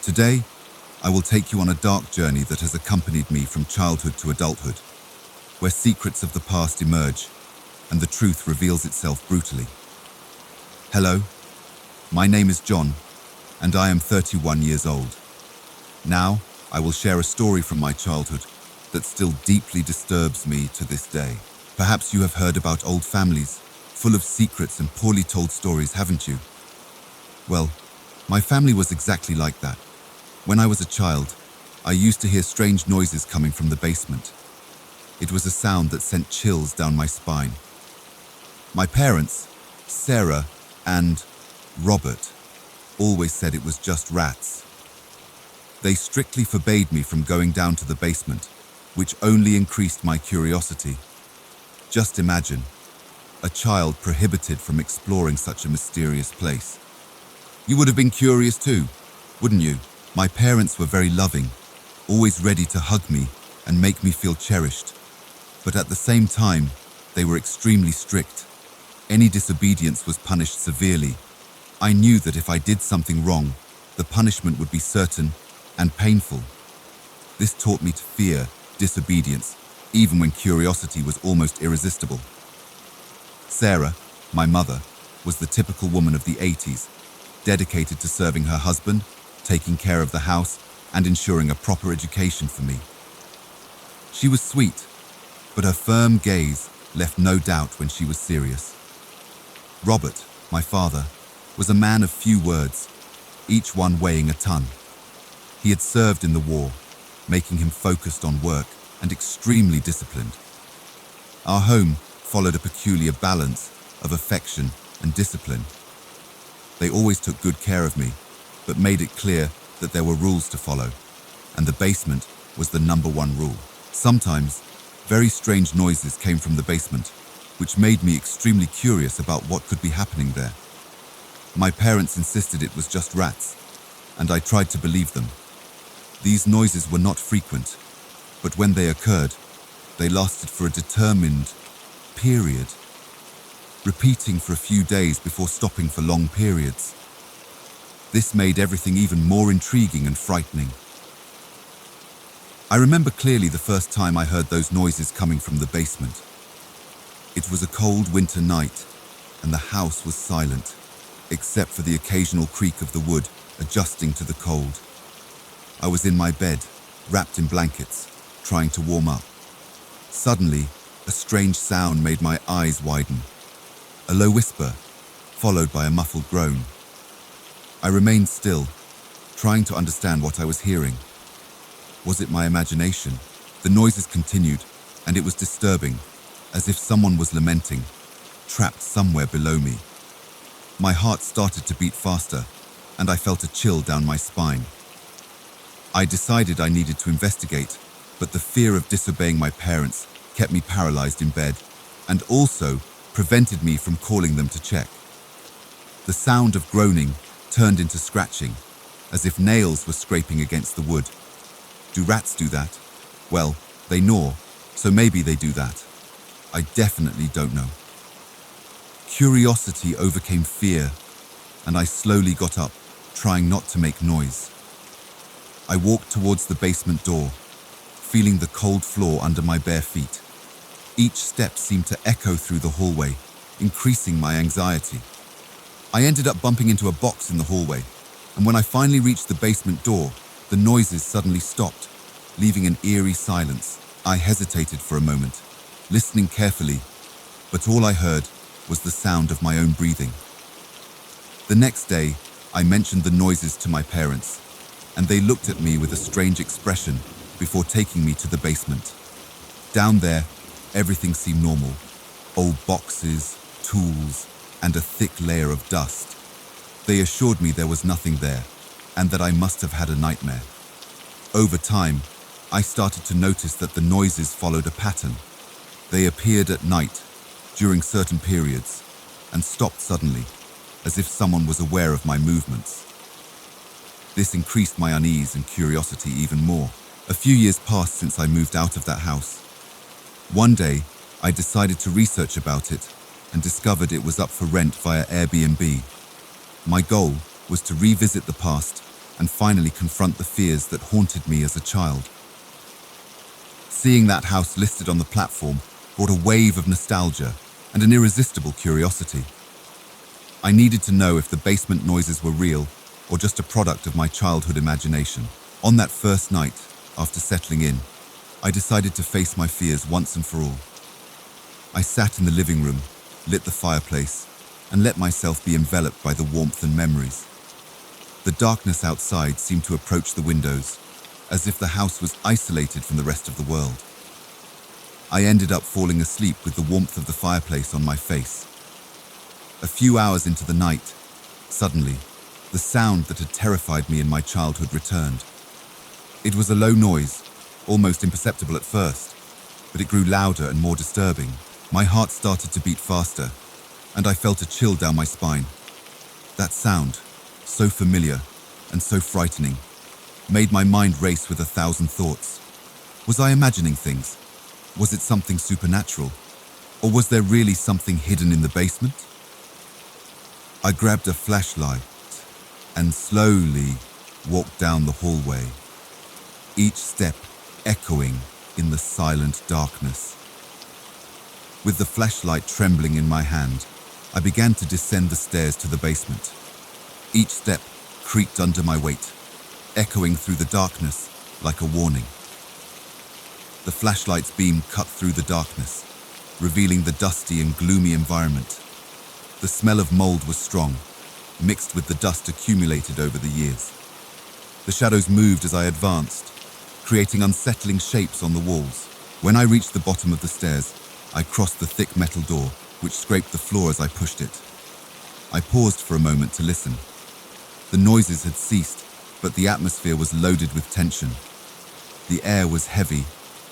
Today, I will take you on a dark journey that has accompanied me from childhood to adulthood, where secrets of the past emerge and the truth reveals itself brutally. Hello, my name is John, and I am 31 years old. Now, I will share a story from my childhood that still deeply disturbs me to this day. Perhaps you have heard about old families, full of secrets and poorly told stories, haven't you? Well, my family was exactly like that. When I was a child, I used to hear strange noises coming from the basement. It was a sound that sent chills down my spine. My parents, Sarah and Robert, always said it was just rats. They strictly forbade me from going down to the basement, which only increased my curiosity. Just imagine, a child prohibited from exploring such a mysterious place. You would have been curious too, wouldn't you? My parents were very loving, always ready to hug me and make me feel cherished. But at the same time, they were extremely strict. Any disobedience was punished severely. I knew that if I did something wrong, the punishment would be certain and painful. This taught me to fear disobedience, even when curiosity was almost irresistible. Sarah, my mother, was the typical woman of the 80s, dedicated to serving her husband, taking care of the house, and ensuring a proper education for me. She was sweet, but her firm gaze left no doubt when she was serious. Robert, my father, was a man of few words, each one weighing a ton. He had served in the war, making him focused on work and extremely disciplined. Our home followed a peculiar balance of affection and discipline. They always took good care of me, but made it clear that there were rules to follow, and the basement was the #1 rule. Sometimes, very strange noises came from the basement, which made me extremely curious about what could be happening there. My parents insisted it was just rats, and I tried to believe them. These noises were not frequent, but when they occurred, they lasted for a determined period, repeating for a few days before stopping for long periods. This made everything even more intriguing and frightening. I remember clearly the first time I heard those noises coming from the basement. It was a cold winter night, and the house was silent, except for the occasional creak of the wood adjusting to the cold. I was in my bed, wrapped in blankets, trying to warm up. Suddenly, a strange sound made my eyes widen. A low whisper, followed by a muffled groan. I remained still, trying to understand what I was hearing. Was it my imagination? The noises continued, and it was disturbing, as if someone was lamenting, trapped somewhere below me. My heart started to beat faster, and I felt a chill down my spine. I decided I needed to investigate, but the fear of disobeying my parents kept me paralyzed in bed, and also prevented me from calling them to check. The sound of groaning turned into scratching, as if nails were scraping against the wood. Do rats do that? Well, they gnaw, so maybe they do that. I definitely don't know. Curiosity overcame fear, and I slowly got up, trying not to make noise. I walked towards the basement door, feeling the cold floor under my bare feet. Each step seemed to echo through the hallway, increasing my anxiety. I ended up bumping into a box in the hallway, and when I finally reached the basement door, the noises suddenly stopped, leaving an eerie silence. I hesitated for a moment, listening carefully, but all I heard was the sound of my own breathing. The next day, I mentioned the noises to my parents, and they looked at me with a strange expression before taking me to the basement. Down there, everything seemed normal. Old boxes, tools, and a thick layer of dust. They assured me there was nothing there, and that I must have had a nightmare. Over time, I started to notice that the noises followed a pattern. They appeared at night, during certain periods, and stopped suddenly, as if someone was aware of my movements. This increased my unease and curiosity even more. A few years passed since I moved out of that house. One day, I decided to research about it and discovered it was up for rent via Airbnb. My goal was to revisit the past and finally confront the fears that haunted me as a child. Seeing that house listed on the platform brought a wave of nostalgia and an irresistible curiosity. I needed to know if the basement noises were real or just a product of my childhood imagination. On that first night, after settling in, I decided to face my fears once and for all. I sat in the living room, lit the fireplace, and let myself be enveloped by the warmth and memories. The darkness outside seemed to approach the windows, as if the house was isolated from the rest of the world. I ended up falling asleep with the warmth of the fireplace on my face. A few hours into the night, suddenly, the sound that had terrified me in my childhood returned. It was a low noise, almost imperceptible at first, but it grew louder and more disturbing. My heart started to beat faster, and I felt a chill down my spine. That sound, so familiar and so frightening, made my mind race with 1,000 thoughts. Was I imagining things? Was it something supernatural? Or was there really something hidden in the basement? I grabbed a flashlight and slowly walked down the hallway, each step echoing in the silent darkness. With the flashlight trembling in my hand, I began to descend the stairs to the basement. Each step creaked under my weight, echoing through the darkness like a warning. The flashlight's beam cut through the darkness, revealing the dusty and gloomy environment. The smell of mold was strong, mixed with the dust accumulated over the years. The shadows moved as I advanced, creating unsettling shapes on the walls. When I reached the bottom of the stairs, I crossed the thick metal door, which scraped the floor as I pushed it. I paused for a moment to listen. The noises had ceased, but the atmosphere was loaded with tension. The air was heavy,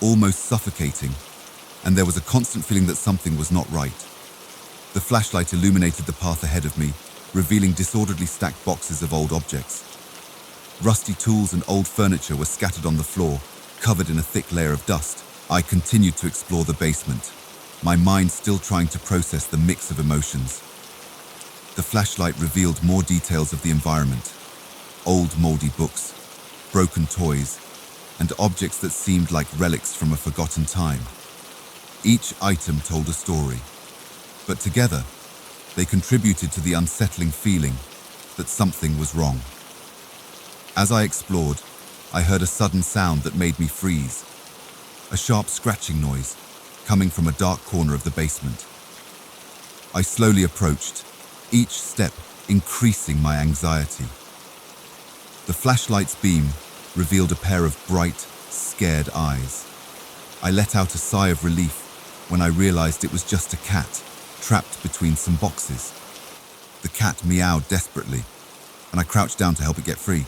almost suffocating, and there was a constant feeling that something was not right. The flashlight illuminated the path ahead of me, revealing disorderly stacked boxes of old objects. Rusty tools and old furniture were scattered on the floor, covered in a thick layer of dust. I continued to explore the basement, my mind still trying to process the mix of emotions. The flashlight revealed more details of the environment: old moldy books, broken toys, and objects that seemed like relics from a forgotten time. Each item told a story, but together, they contributed to the unsettling feeling that something was wrong. As I explored, I heard a sudden sound that made me freeze. A sharp scratching noise coming from a dark corner of the basement. I slowly approached, each step increasing my anxiety. The flashlight's beam revealed a pair of bright, scared eyes. I let out a sigh of relief when I realized it was just a cat trapped between some boxes. The cat meowed desperately, and I crouched down to help it get free.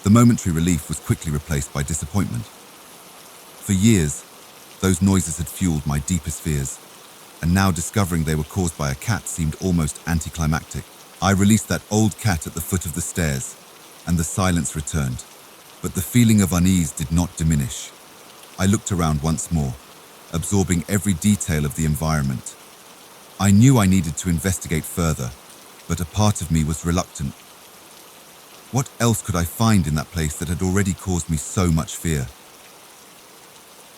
The momentary relief was quickly replaced by disappointment. For years, those noises had fueled my deepest fears, and now discovering they were caused by a cat seemed almost anticlimactic. I released that old cat at the foot of the stairs, and the silence returned, but the feeling of unease did not diminish. I looked around once more, absorbing every detail of the environment. I knew I needed to investigate further, but a part of me was reluctant. What else could I find in that place that had already caused me so much fear?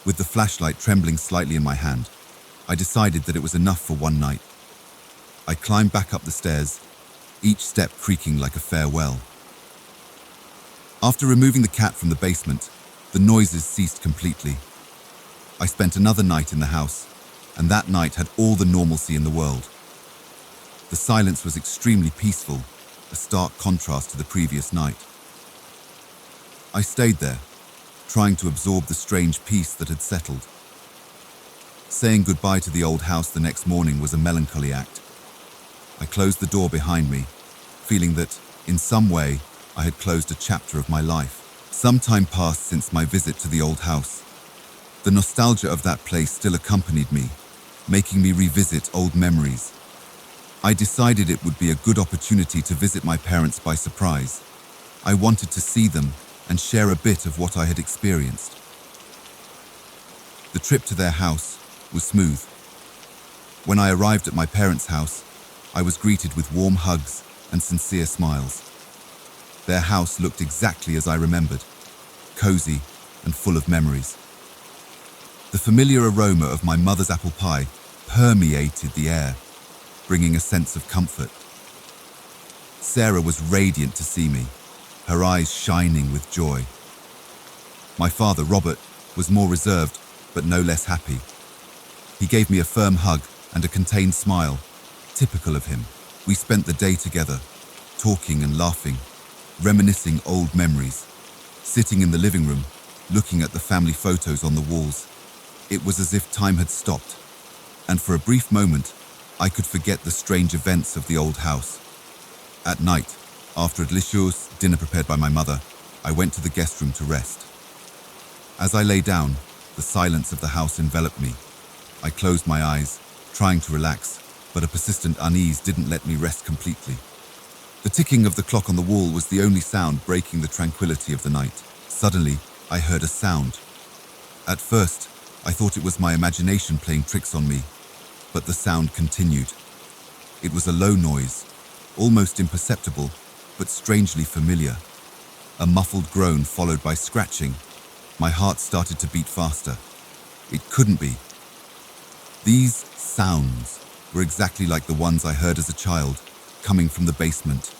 With the flashlight trembling slightly in my hand, I decided that it was enough for one night. I climbed back up the stairs, each step creaking like a farewell. After removing the cat from the basement, the noises ceased completely. I spent another night in the house, and that night had all the normalcy in the world. The silence was extremely peaceful, a stark contrast to the previous night. I stayed there, trying to absorb the strange peace that had settled. Saying goodbye to the old house the next morning was a melancholy act. I closed the door behind me, feeling that, in some way, I had closed a chapter of my life. Some time passed since my visit to the old house. The nostalgia of that place still accompanied me, making me revisit old memories. I decided it would be a good opportunity to visit my parents by surprise. I wanted to see them and share a bit of what I had experienced. The trip to their house was smooth. When I arrived at my parents' house, I was greeted with warm hugs and sincere smiles. Their house looked exactly as I remembered, cozy and full of memories. The familiar aroma of my mother's apple pie permeated the air, bringing a sense of comfort. Sarah was radiant to see me, her eyes shining with joy. My father, Robert, was more reserved, but no less happy. He gave me a firm hug and a contained smile, typical of him. We spent the day together, talking and laughing, reminiscing old memories. Sitting in the living room, looking at the family photos on the walls, it was as if time had stopped, and for a brief moment, I could forget the strange events of the old house. At night, after a delicious dinner prepared by my mother, I went to the guest room to rest. As I lay down, the silence of the house enveloped me. I closed my eyes, trying to relax, but a persistent unease didn't let me rest completely. The ticking of the clock on the wall was the only sound breaking the tranquility of the night. Suddenly, I heard a sound. At first, I thought it was my imagination playing tricks on me, but the sound continued. It was a low noise, almost imperceptible, but strangely familiar. A muffled groan followed by scratching. My heart started to beat faster. It couldn't be. These sounds were exactly like the ones I heard as a child, coming from the basement.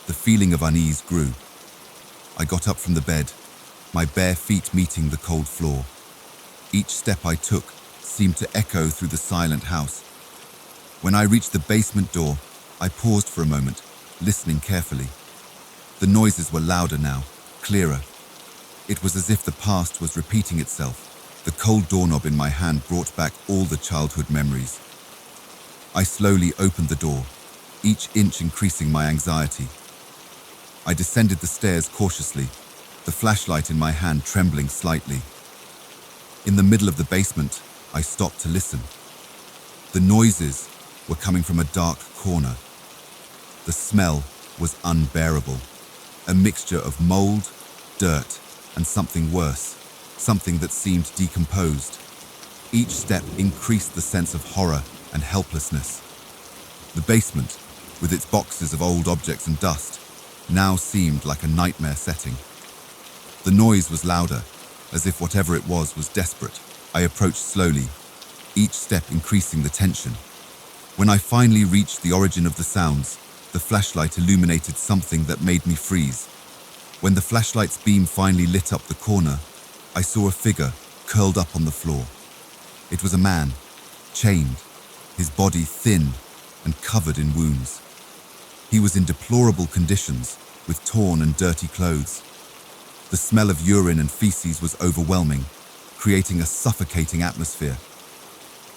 The feeling of unease grew. I got up from the bed, my bare feet meeting the cold floor. Each step I took seemed to echo through the silent house. When I reached the basement door, I paused for a moment, listening carefully. The noises were louder now, clearer. It was as if the past was repeating itself. The cold doorknob in my hand brought back all the childhood memories. I slowly opened the door, each inch increasing my anxiety. I descended the stairs cautiously, the flashlight in my hand trembling slightly. In the middle of the basement, I stopped to listen. The noises were coming from a dark corner. The smell was unbearable, a mixture of mold, dirt, and something worse, something that seemed decomposed. Each step increased the sense of horror and helplessness. The basement, with its boxes of old objects and dust, now seemed like a nightmare setting. The noise was louder, as if whatever it was desperate. I approached slowly, each step increasing the tension. When I finally reached the origin of the sounds, the flashlight illuminated something that made me freeze. When the flashlight's beam finally lit up the corner, I saw a figure curled up on the floor. It was a man, chained, his body thin and covered in wounds. He was in deplorable conditions, with torn and dirty clothes. The smell of urine and feces was overwhelming, creating a suffocating atmosphere.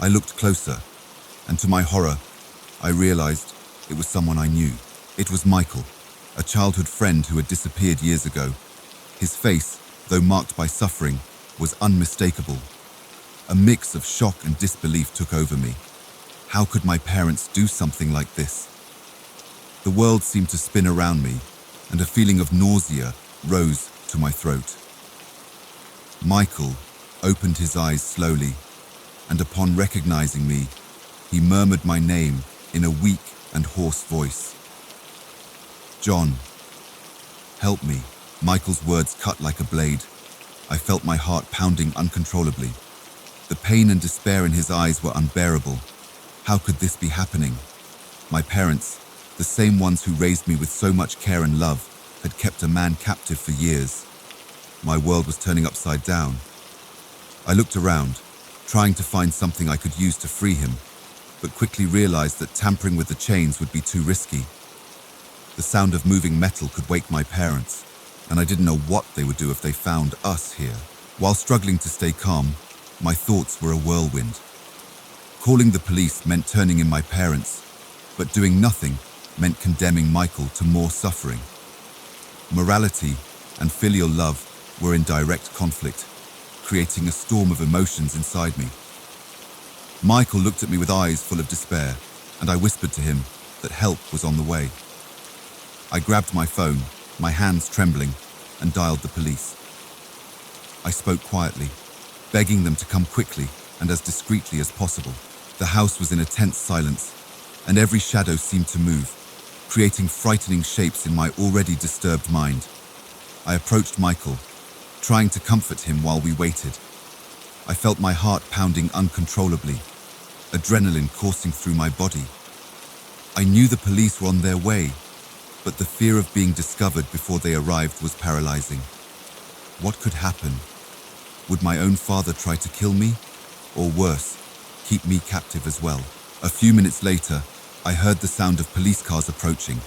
I looked closer, and to my horror, I realized it was someone I knew. It was Michael, a childhood friend who had disappeared years ago. His face, though marked by suffering, was unmistakable. A mix of shock and disbelief took over me. How could my parents do something like this? The world seemed to spin around me, and a feeling of nausea rose to my throat. Michael opened his eyes slowly, and upon recognizing me, he murmured my name in a weak and hoarse voice. "John, help me." Michael's words cut like a blade. I felt my heart pounding uncontrollably. The pain and despair in his eyes were unbearable. How could this be happening? My parents, the same ones who raised me with so much care and love, had kept a man captive for years. My world was turning upside down. I looked around, trying to find something I could use to free him, but quickly realized that tampering with the chains would be too risky. The sound of moving metal could wake my parents, and I didn't know what they would do if they found us here. While struggling to stay calm, my thoughts were a whirlwind. Calling the police meant turning in my parents, but doing nothing meant condemning Michael to more suffering. Morality and filial love were in direct conflict, creating a storm of emotions inside me. Michael looked at me with eyes full of despair, and I whispered to him that help was on the way. I grabbed my phone, my hands trembling, and dialed the police. I spoke quietly, begging them to come quickly and as discreetly as possible. The house was in a tense silence, and every shadow seemed to move, creating frightening shapes in my already disturbed mind. I approached Michael, trying to comfort him while we waited. I felt my heart pounding uncontrollably, adrenaline coursing through my body. I knew the police were on their way, but the fear of being discovered before they arrived was paralyzing. What could happen? Would my own father try to kill me? Or worse, keep me captive as well? A few minutes later, I heard the sound of police cars approaching.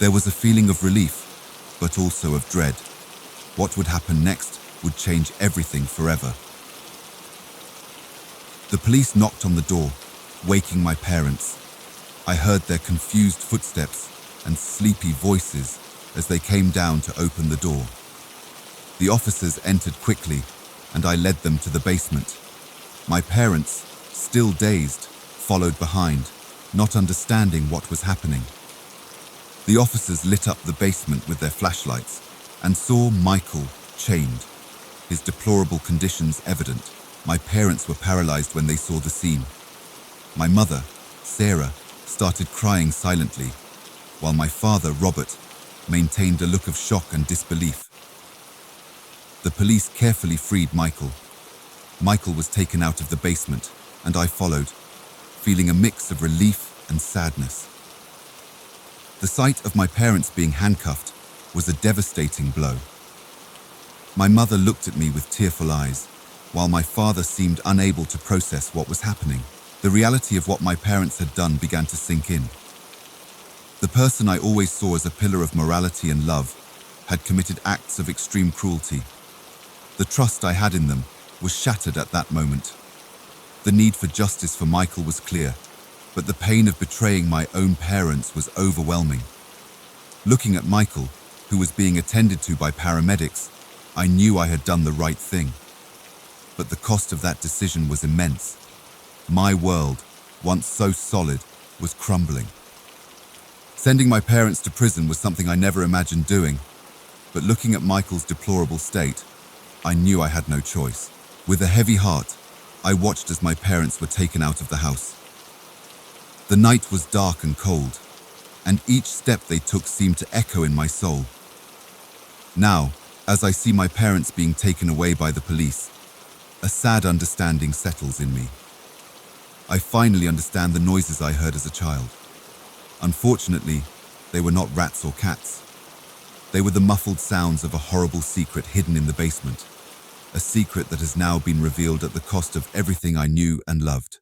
There was a feeling of relief, but also of dread. What would happen next would change everything forever. The police knocked on the door, waking my parents. I heard their confused footsteps and sleepy voices as they came down to open the door. The officers entered quickly, and I led them to the basement. My parents, still dazed, followed behind, not understanding what was happening. The officers lit up the basement with their flashlights and saw Michael chained, his deplorable conditions evident. My parents were paralyzed when they saw the scene. My mother, Sarah, started crying silently, while my father, Robert, maintained a look of shock and disbelief. The police carefully freed Michael. Michael was taken out of the basement, and I followed, feeling a mix of relief and sadness. The sight of my parents being handcuffed was a devastating blow. My mother looked at me with tearful eyes, while my father seemed unable to process what was happening. The reality of what my parents had done began to sink in. The person I always saw as a pillar of morality and love had committed acts of extreme cruelty. The trust I had in them was shattered at that moment. The need for justice for Michael was clear, but the pain of betraying my own parents was overwhelming. Looking at Michael, who was being attended to by paramedics, I knew I had done the right thing. But the cost of that decision was immense. My world, once so solid, was crumbling. Sending my parents to prison was something I never imagined doing, but looking at Michael's deplorable state, I knew I had no choice. With a heavy heart, I watched as my parents were taken out of the house. The night was dark and cold, and each step they took seemed to echo in my soul. Now, as I see my parents being taken away by the police, a sad understanding settles in me. I finally understand the noises I heard as a child. Unfortunately, they were not rats or cats. They were the muffled sounds of a horrible secret hidden in the basement, a secret that has now been revealed at the cost of everything I knew and loved.